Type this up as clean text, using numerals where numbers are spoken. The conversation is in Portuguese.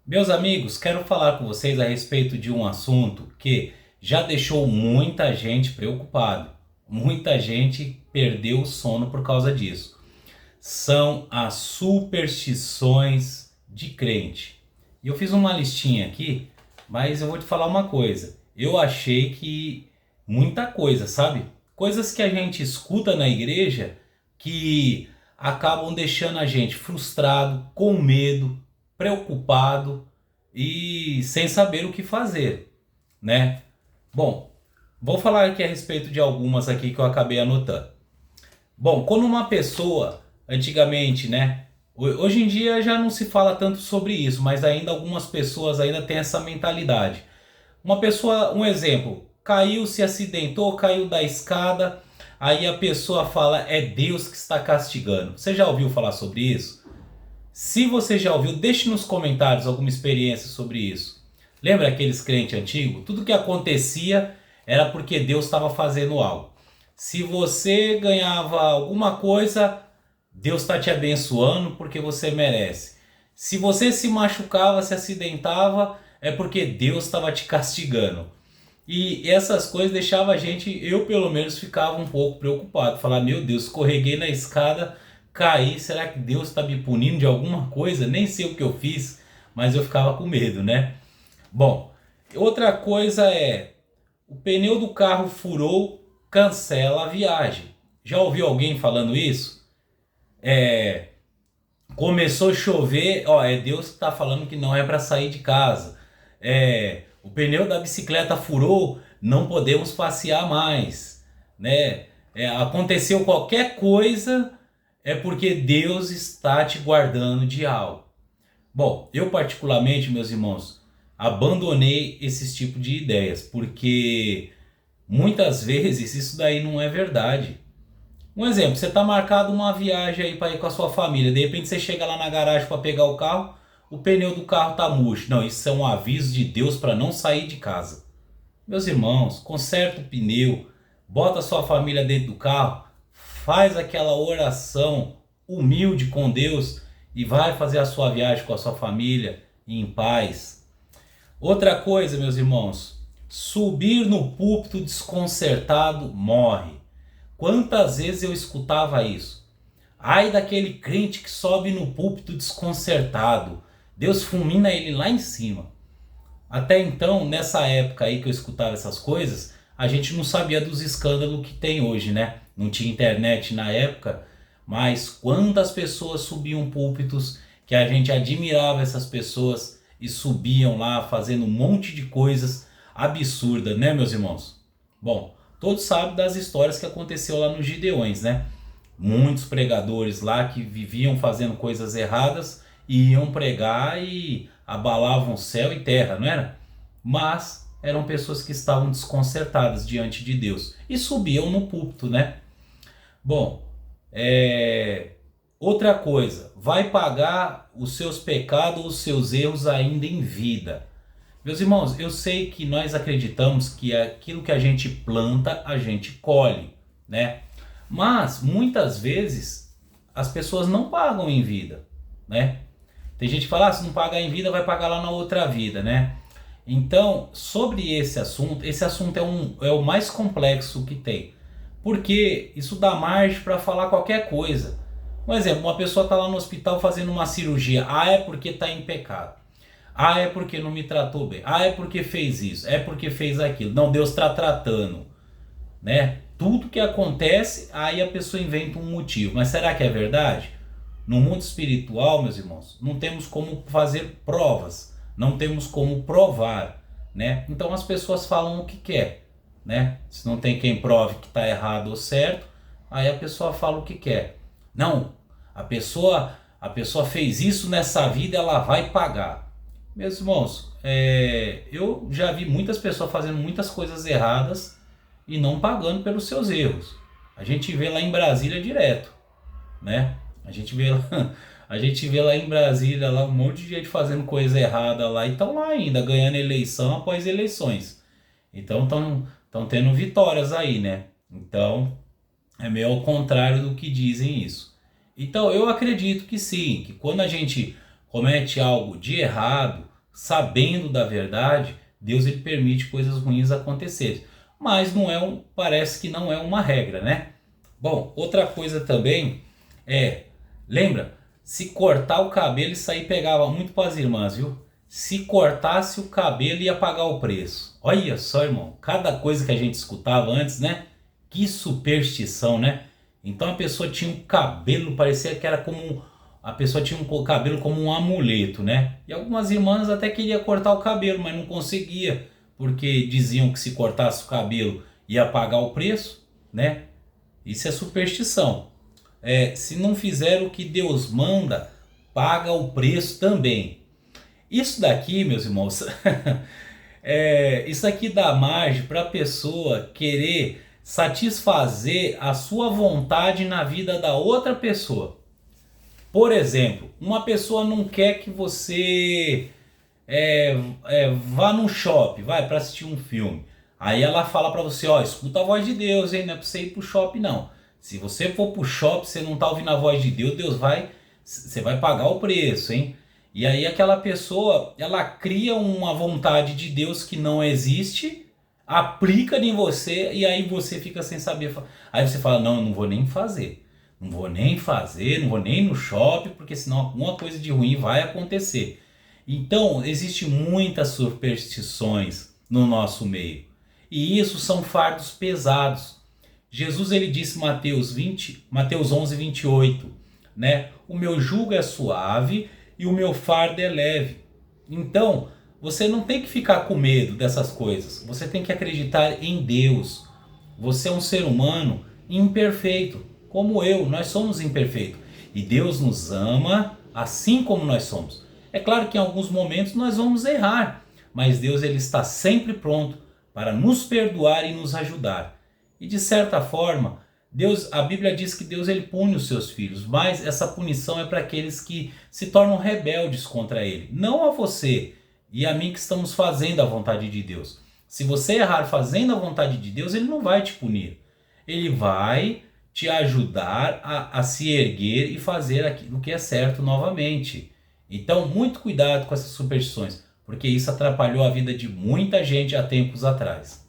Meus amigos, quero falar com vocês a respeito de um assunto que já deixou muita gente preocupado. Muita gente perdeu o sono por causa disso. São as superstições de crente. E eu fiz uma listinha aqui, mas eu vou te falar uma coisa. Eu achei que muita coisa, sabe? Coisas que a gente escuta na igreja que acabam deixando a gente frustrado, com medo, preocupado e sem saber o que fazer, né? Bom, vou falar aqui a respeito de algumas aqui que eu acabei anotando. Bom, quando uma pessoa, antigamente, né? Hoje em dia já não se fala tanto sobre isso, mas ainda algumas pessoas ainda têm essa mentalidade. Uma pessoa, um exemplo, caiu, se acidentou, caiu da escada, aí a pessoa fala, é Deus que está castigando. Você já ouviu falar sobre isso? Se você já ouviu, deixe nos comentários alguma experiência sobre isso. Lembra aqueles crentes antigos? Tudo que acontecia era porque Deus estava fazendo algo. Se você ganhava alguma coisa, Deus está te abençoando porque você merece. Se você se machucava, se acidentava, é porque Deus estava te castigando. E essas coisas deixavam a gente, eu pelo menos ficava um pouco preocupado. Falar, meu Deus, escorreguei na escada, caí, será que Deus está me punindo de alguma coisa? Nem sei o que eu fiz, mas eu ficava com medo, né? Bom, outra coisa é, o pneu do carro furou, cancela a viagem. Já ouviu alguém falando isso? É, começou a chover, ó, é Deus que está falando que não é para sair de casa. O pneu da bicicleta furou, não podemos passear mais, né? Aconteceu qualquer coisa, é porque Deus está te guardando de algo. Bom, eu particularmente, meus irmãos, abandonei esses tipos de ideias, porque muitas vezes isso daí não é verdade. Um exemplo, você está marcado uma viagem aí para ir com a sua família, de repente você chega lá na garagem para pegar o carro, o pneu do carro tá murcho. Não, isso é um aviso de Deus para não sair de casa. Meus irmãos, conserta o pneu, bota a sua família dentro do carro, faz aquela oração humilde com Deus e vai fazer a sua viagem com a sua família em paz. Outra coisa, meus irmãos, subir no púlpito desconcertado morre. Quantas vezes eu escutava isso? Ai daquele crente que sobe no púlpito desconcertado. Deus fulmina ele lá em cima. Até então, nessa época aí que eu escutava essas coisas, a gente não sabia dos escândalos que tem hoje, né? Não tinha internet na época, mas quantas pessoas subiam púlpitos que a gente admirava essas pessoas e subiam lá fazendo um monte de coisas absurdas, né, meus irmãos? Bom, todos sabem das histórias que aconteceu lá nos Gideões, né? Muitos pregadores lá que viviam fazendo coisas erradas e iam pregar e abalavam céu e terra, não era? Mas eram pessoas que estavam desconcertadas diante de Deus e subiam no púlpito, né? Bom, outra coisa, vai pagar os seus pecados, os seus erros ainda em vida. Meus irmãos, eu sei que nós acreditamos que aquilo que a gente planta, a gente colhe, né? Mas muitas vezes as pessoas não pagam em vida, né? Tem gente que fala, se não pagar em vida, vai pagar lá na outra vida, né? Então, sobre esse assunto é o mais complexo que tem. Porque isso dá margem para falar qualquer coisa. Um exemplo, uma pessoa está lá no hospital fazendo uma cirurgia. Ah, é porque está em pecado. Ah, é porque não me tratou bem. Ah, é porque fez isso. É porque fez aquilo. Não, Deus está tratando, né? Tudo que acontece, aí a pessoa inventa um motivo. Mas será que é verdade? No mundo espiritual, meus irmãos, não temos como fazer provas, não temos como provar, né? Então as pessoas falam o que quer, né? Se não tem quem prove que está errado ou certo, aí a pessoa fala o que quer. Não, a pessoa fez isso nessa vida, ela vai pagar. Meus irmãos, eu já vi muitas pessoas fazendo muitas coisas erradas e não pagando pelos seus erros. A gente vê lá em Brasília direto, né? A gente vê lá, a gente vê lá em Brasília lá um monte de gente fazendo coisa errada lá e estão lá ainda ganhando eleição após eleições. Então estão tendo vitórias aí, né? Então é meio ao contrário do que dizem isso. Então eu acredito que sim, que quando a gente comete algo de errado, sabendo da verdade, Deus ele permite coisas ruins acontecerem. Mas não é parece que não é uma regra, né? Bom, outra coisa também lembra, se cortar o cabelo, isso aí pegava muito para as irmãs, viu? Se cortasse o cabelo ia pagar o preço. Olha só, irmão, cada coisa que a gente escutava antes, né? Que superstição, né? Então a pessoa tinha um cabelo, parecia que era como a pessoa tinha um cabelo como um amuleto, né? E algumas irmãs até queriam cortar o cabelo, mas não conseguia, porque diziam que se cortasse o cabelo ia pagar o preço, né? Isso é superstição. Se não fizer o que Deus manda, paga o preço também. Isso daqui, meus irmãos, isso aqui dá margem para a pessoa querer satisfazer a sua vontade na vida da outra pessoa. Por exemplo, uma pessoa não quer que você vá no shopping, vai para assistir um filme. Aí ela fala para você, ó, escuta a voz de Deus, hein? Não é para você ir pro shopping não. Se você for pro shopping, você não tá ouvindo a voz de Deus, você vai pagar o preço, hein? E aí aquela pessoa, ela cria uma vontade de Deus que não existe, aplica em você e aí você fica sem saber. Aí você fala, não, eu não vou nem fazer. Não vou nem fazer, não vou nem no shopping, porque senão alguma coisa de ruim vai acontecer. Então, existe muitas superstições no nosso meio. E isso são fardos pesados. Jesus ele disse Mateus 11, 28, né? O meu jugo é suave e o meu fardo é leve. Então, você não tem que ficar com medo dessas coisas. Você tem que acreditar em Deus. Você é um ser humano imperfeito, como eu. Nós somos imperfeitos. E Deus nos ama assim como nós somos. É claro que em alguns momentos nós vamos errar, mas Deus ele está sempre pronto para nos perdoar e nos ajudar. E de certa forma, a Bíblia diz que Deus ele pune os seus filhos, mas essa punição é para aqueles que se tornam rebeldes contra ele. Não a você e a mim que estamos fazendo a vontade de Deus. Se você errar fazendo a vontade de Deus, ele não vai te punir. Ele vai te ajudar a se erguer e fazer aquilo que é certo novamente. Então, muito cuidado com essas superstições, porque isso atrapalhou a vida de muita gente há tempos atrás.